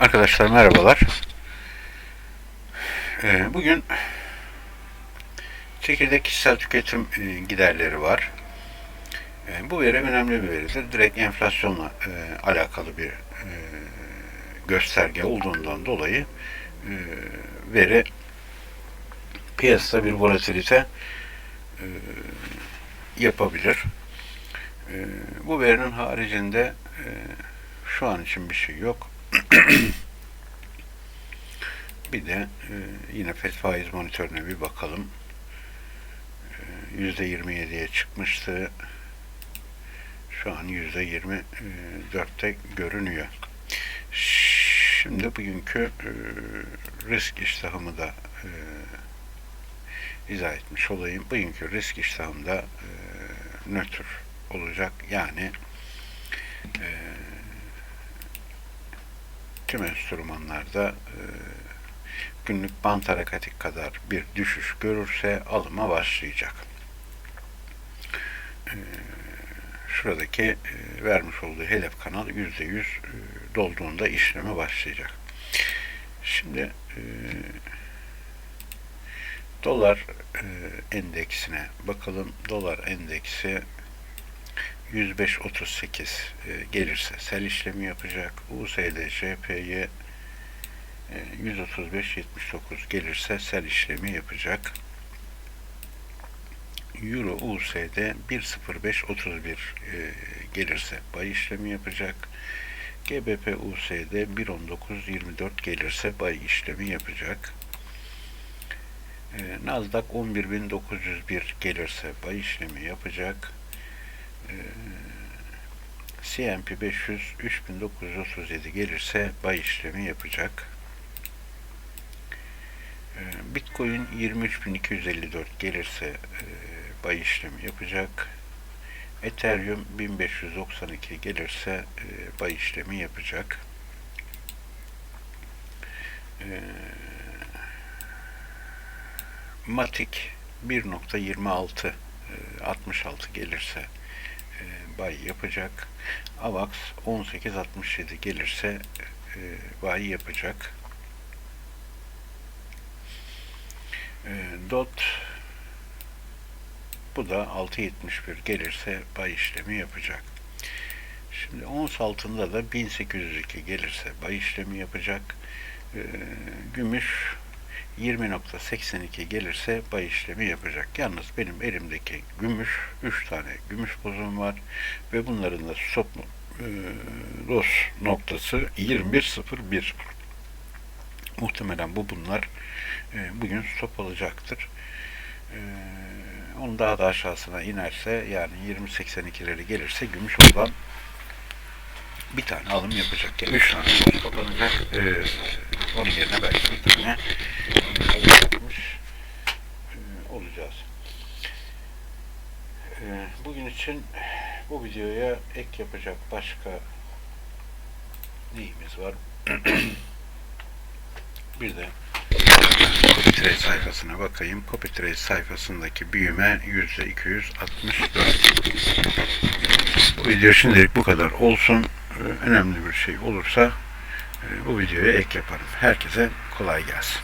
Arkadaşlar merhabalar. Bugün çekirdek kişisel tüketim giderleri var. Bu veri önemli bir veridir. Direkt enflasyonla alakalı bir gösterge olduğundan dolayı veri piyasada bir volatilite yapabilir. Bu verinin haricinde şu an için bir şey yok. Bir de yine FED faiz monitörüne bir bakalım. %27'ye çıkmıştı. Şu an %24'te görünüyor. Şimdi bugünkü risk iştahımı da izah etmiş olayım. Bugünkü risk iştahımda nötr olacak. Yani tüm enstrümanlarda günlük bant hareketi kadar bir düşüş görürse alıma başlayacak. Şuradaki vermiş olduğu hedef kanal %100 dolduğunda işleme başlayacak. Şimdi dolar endeksine bakalım. Dolar endeksi 105.38 gelirse sell işlemi yapacak. USD JP'ye 135.79 gelirse sell işlemi yapacak. Euro USD 1.05.31 gelirse buy işlemi yapacak. GBP USD 1.19.24 gelirse buy işlemi yapacak. Nasdaq 11.901 gelirse buy işlemi yapacak. S&P 500 3.937 gelirse buy işlemi yapacak. Bitcoin 23.254 gelirse buy işlemi yapacak. Ethereum 1592 gelirse buy işlemi yapacak. Matic 1.26 66 gelirse buy yapacak. AVAX 18.67 gelirse buy yapacak. DOT bu da 6.71 gelirse buy işlemi yapacak. Şimdi ons altında da 1802 gelirse buy işlemi yapacak. Gümüş 20.82 gelirse buy işlemi yapacak. Yalnız benim elimdeki gümüş 3 tane gümüş bozum var ve bunların da stop loss noktası 21.01. Muhtemelen bunlar bugün stop olacaktır. Onun daha da aşağısına inerse yani 20.82'leri gelirse gümüş oradan bir tane alım yapacak. Yani 3 tane stop alınacak. Onun yerine belki bir tane yapmış olacağız. Bugün için bu videoya ek yapacak başka neyimiz var? Bir de CopyTrade sayfasına bakayım. CopyTrade sayfasındaki büyüme %264. Bu video şimdilik bu kadar olsun. Önemli bir şey olursa bu videoya ek yaparım. Herkese kolay gelsin.